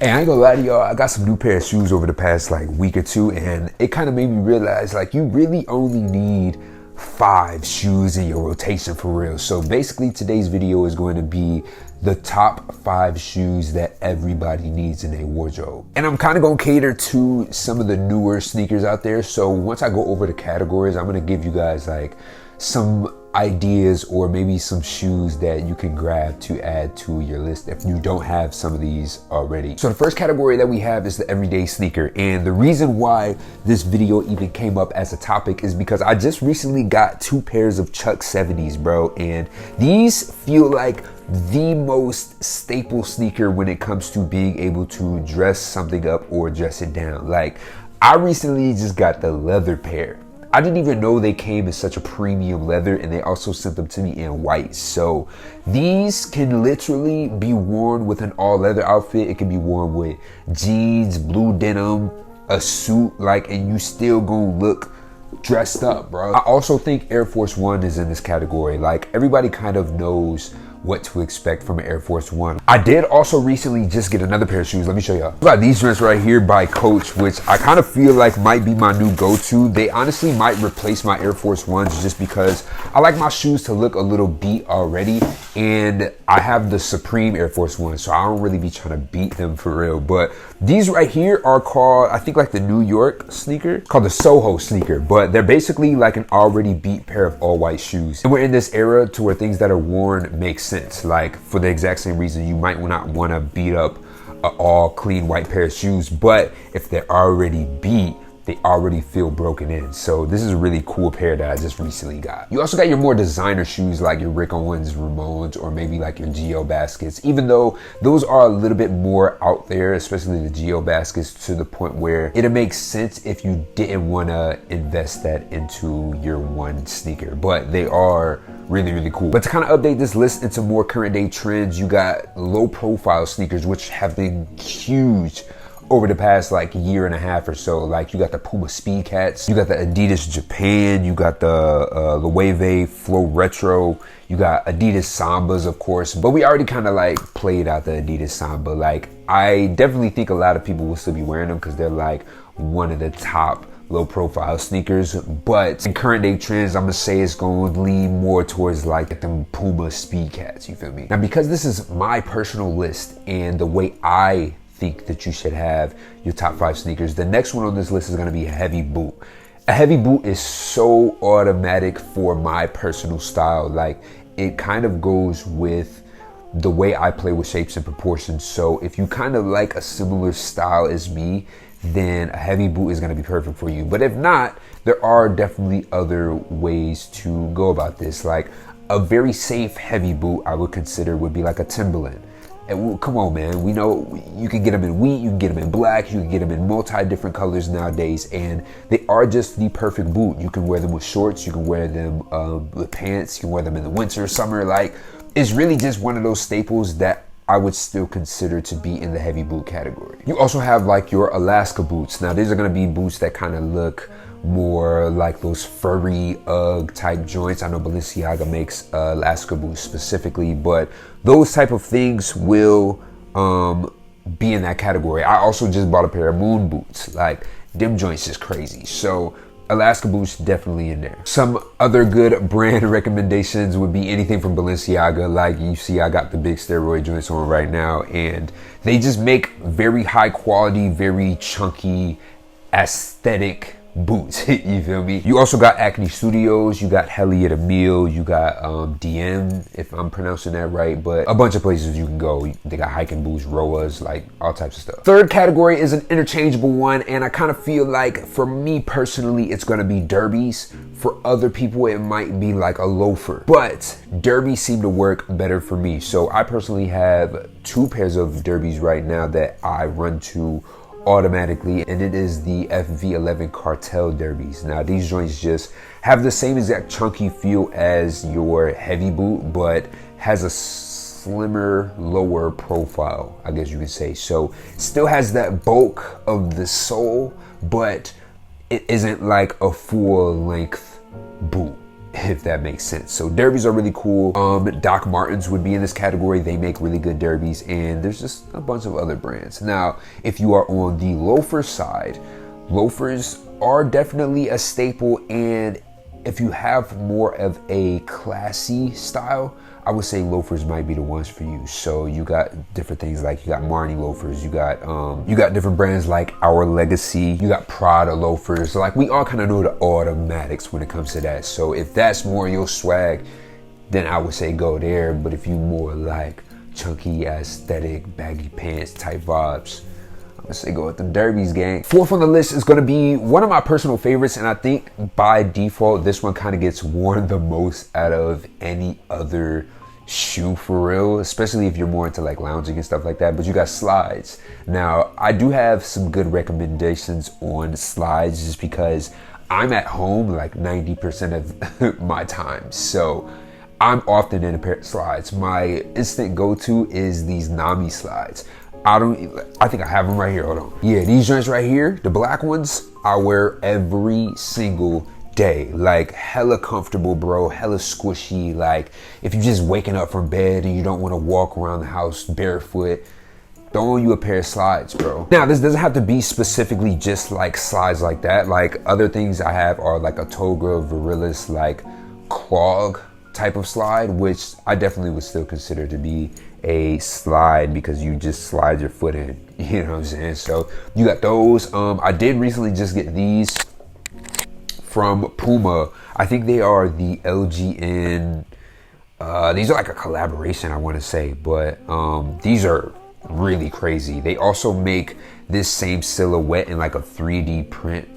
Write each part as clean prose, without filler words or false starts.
Hey, I ain't gonna lie to y'all, I got some new pair of shoes over the past like week or two, and it kind of made me realize like you really only need 5 shoes in your rotation for real. So basically today's video is going to be the top 5 shoes that everybody needs in their wardrobe. And I'm kind of gonna cater to some of the newer sneakers out there. So once I go over the categories, I'm gonna give you guys like some ideas or maybe some shoes that you can grab to add to your list if you don't have some of these already. So the first category that we have is the everyday sneaker, and the reason why this video even came up as a topic is because I just recently got 2 pairs of Chuck 70s, bro, and these feel like the most staple sneaker when it comes to being able to dress something up or dress it down. Like, I recently just got the leather pair. I didn't even know they came in such a premium leather, and they also sent them to me in white. So these can literally be worn with an all leather outfit. It can be worn with jeans, blue denim, a suit, like, and you still gonna look dressed up, bro. I also think Air Force One is in this category. Like, everybody kind of knows what to expect from an Air Force One. I did also recently just get another pair of shoes. Let me show y'all. I got these joints right here by Coach, which I kind of feel like might be my new go-to. They honestly might replace my Air Force Ones just because I like my shoes to look a little beat already, and I have the Supreme Air Force One, so I don't really be trying to beat them for real. But these right here are called, I think, like the New York sneaker, called the Soho sneaker, but they're basically like an already beat pair of all white shoes. And we're in this era to where things that are worn make sense. Like, for the exact same reason, you might not want to beat up an all clean white pair of shoes, but if they're already beat, they already feel broken in. So this is a really cool pair that I just recently got. You also got your more designer shoes like your Rick Owens Ramones, or maybe like your Geo Baskets, even though those are a little bit more out there, especially the Geo Baskets, to the point where it'll make sense if you didn't want to invest that into your one sneaker, but they are really cool. But to kind of update this list into more current day trends, you got low profile sneakers, which have been huge over the past like year and a half or so. Like, you got the Puma Speed Cats, you got the Adidas Japan, you got the Loewe Flow Retro, you got Adidas Sambas, of course, but we already kind of like played out the Adidas Samba. Like, I definitely think a lot of people will still be wearing them because they're like one of the top low profile sneakers, but in current day trends, I'm gonna say it's going to lean more towards like them Puma Speed Cats, you feel me? Now, because this is my personal list and the way I think that you should have your top 5 sneakers, the next one on this list is going to be a heavy boot. A heavy boot is so automatic for my personal style. Like, it kind of goes with the way I play with shapes and proportions. So if you kind of like a similar style as me, then a heavy boot is going to be perfect for you. But if not, there are definitely other ways to go about this. Like, a very safe heavy boot I would consider would be like a Timberland. And come on, man, we know you can get them in wheat, you can get them in black, you can get them in multi different colors nowadays, and they are just the perfect boot. You can wear them with shorts, you can wear them with pants, you can wear them in the winter, summer. Like, it's really just one of those staples that I would still consider to be in the heavy boot category. You also have like your Alaska boots. Now, these are going to be boots that kind of look more like those furry UGG type joints. I know Balenciaga makes Alaska boots specifically, but those type of things will be in that category. I also just bought a pair of moon boots. Like, them joints is crazy. So Alaska boots definitely in there. Some other good brand recommendations would be anything from Balenciaga. Like, you see, I got the big steroid joints on right now, and they just make very high quality, very chunky, aesthetic boots. You feel me? You also got Acne Studios, you got Helliot Emile, you got DM, if I'm pronouncing that right, but a bunch of places you can go. They got hiking boots, Roas, like all types of stuff. Third category is an interchangeable one, and I kind of feel like for me personally, it's gonna be Derbies. For other people, it might be like a loafer, but Derbies seem to work better for me. So I personally have 2 pairs of Derbies right now that I run to automatically, and it is the FV11 Cartel Derbies. Now, these joints just have the same exact chunky feel as your heavy boot, but has a slimmer, lower profile, I guess you could say. So still has that bulk of the sole, but it isn't like a full length boot. if that makes sense. So Derbies are really cool. Doc Martens would be in this category. They make really good Derbies, and there's just a bunch of other brands. Now, if you are on the loafer side, loafers are definitely a staple, and if you have more of a classy style, I would say loafers might be the ones for you. So you got different things, like you got Marni loafers, you got different brands like Our Legacy, you got Prada loafers. So like we all kind of know the automatics when it comes to that. So if that's more your swag, then I would say go there. But if you more like chunky aesthetic, baggy pants type vibes, I'm gonna say go with the Derbies, gang. Fourth on the list is gonna be one of my personal favorites, and I think by default, this one kind of gets worn the most out of any other shoe for real, especially if you're more into like lounging and stuff like that. But you got slides. Now, I do have some good recommendations on slides just because I'm at home like 90% of my time. So I'm often in a pair of slides. My instant go-to is these Nami slides. I think I have them right here. Hold on. Yeah, these joints right here, the black ones, I wear every single day. Like hella comfortable, bro, hella squishy. Like if you're just waking up from bed and you don't want to walk around the house barefoot, throw you a pair of slides, bro. Now, this doesn't have to be specifically just like slides like that. Like other things I have are like a Toga Virilis like clog type of slide, which I definitely would still consider to be a slide because you just slide your foot in, you know what I'm saying? So you got those. I did recently just get these from Puma. I think they are the LGN. These are like a collaboration, I want to say, but these are really crazy. They also make this same silhouette in like a 3D print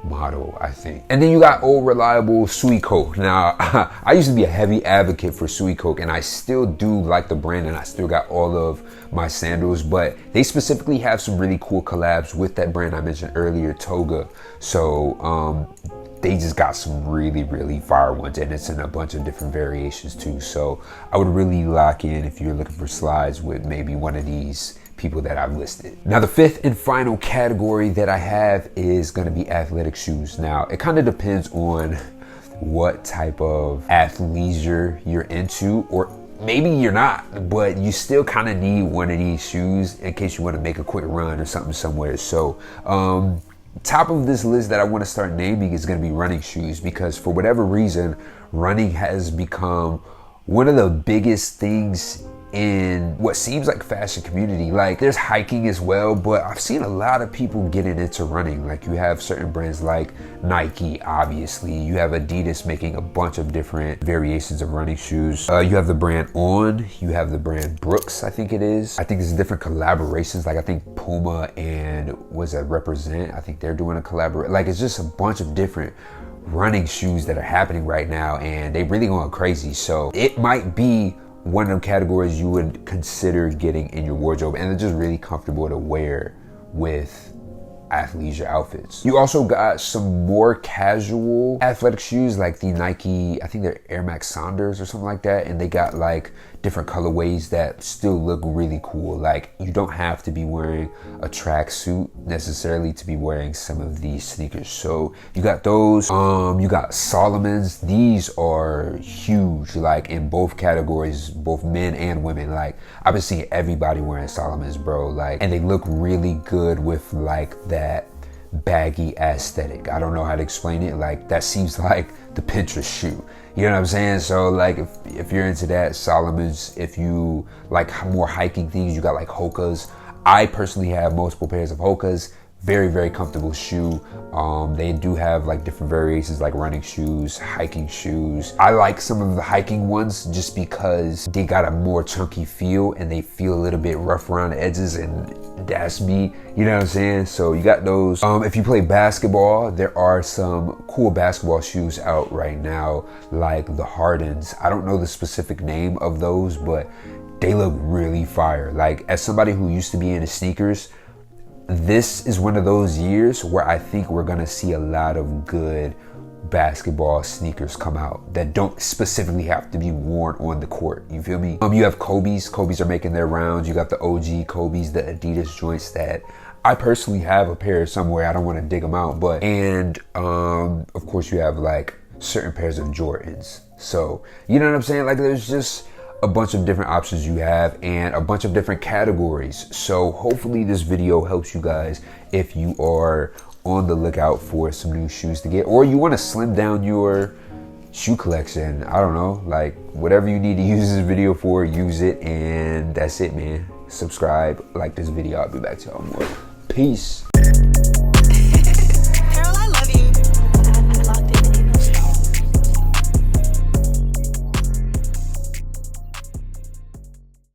model, I think. And then you got old reliable Suicoke. Now, I used to be a heavy advocate for Suicoke, and I still do like the brand, and I still got all of my sandals, but they specifically have some really cool collabs with that brand I mentioned earlier, Toga. So they just got some really fire ones, and it's in a bunch of different variations too. So I would really lock in if you're looking for slides with maybe one of these people that I've listed. Now, the fifth and final category that I have is going to be athletic shoes. Now, it kind of depends on what type of athleisure you're into, or maybe you're not, but you still kind of need one of these shoes in case you want to make a quick run or something somewhere. So top of this list that I want to start naming is going to be running shoes, because for whatever reason, running has become one of the biggest things in what seems like fashion community. Like there's hiking as well, but I've seen a lot of people getting into running. Like you have certain brands like Nike, obviously. You have Adidas making a bunch of different variations of running shoes. You have the brand On, you have the brand Brooks, I think it is. I think there's different collaborations. Like I think Puma and Represent, I think they're doing a collaboration. Like it's just a bunch of different running shoes that are happening right now, and they really going crazy. So it might be one of them categories you would consider getting in your wardrobe, and they're just really comfortable to wear with athleisure outfits. You also got some more casual athletic shoes like the Nike, I think they're Air Max Saunders or something like that, and they got like different colorways that still look really cool. Like you don't have to be wearing a tracksuit necessarily to be wearing some of these sneakers. So you got those. You got Solomon's. These are huge, like in both categories, both men and women. Like I've been seeing everybody wearing Solomon's, bro. Like, and they look really good with like that baggy aesthetic. I don't know how to explain it. Like that seems like the Pinterest shoe. You know what I'm saying? So like if you're into that, Solomon's. If you like more hiking things, you got like Hoka's. I personally have multiple pairs of Hoka's. Very comfortable shoe. They do have like different variations like running shoes, hiking shoes. I like some of the hiking ones just because they got a more chunky feel and they feel a little bit rough around the edges, and that's me, you know what I'm saying? So you got those. If you play basketball, there are some cool basketball shoes out right now like the Hardens. I don't know the specific name of those, but they look really fire. Like as somebody who used to be into sneakers, this is one of those years where I think we're gonna see a lot of good basketball sneakers come out that don't specifically have to be worn on the court. You feel me? You have Kobe's. Kobe's are making their rounds. You got the OG Kobe's, the Adidas joints that I personally have a pair somewhere. I don't want to dig them out, but and of course you have like certain pairs of Jordans. So, you know what I'm saying? Like, there's just a bunch of different options you have and a bunch of different categories. So hopefully this video helps you guys if you are on the lookout for some new shoes to get, or you want to slim down your shoe collection. I don't know, like whatever you need to use this video for, use it. And that's it, man. Subscribe, like this video. I'll be back to y'all more. Peace.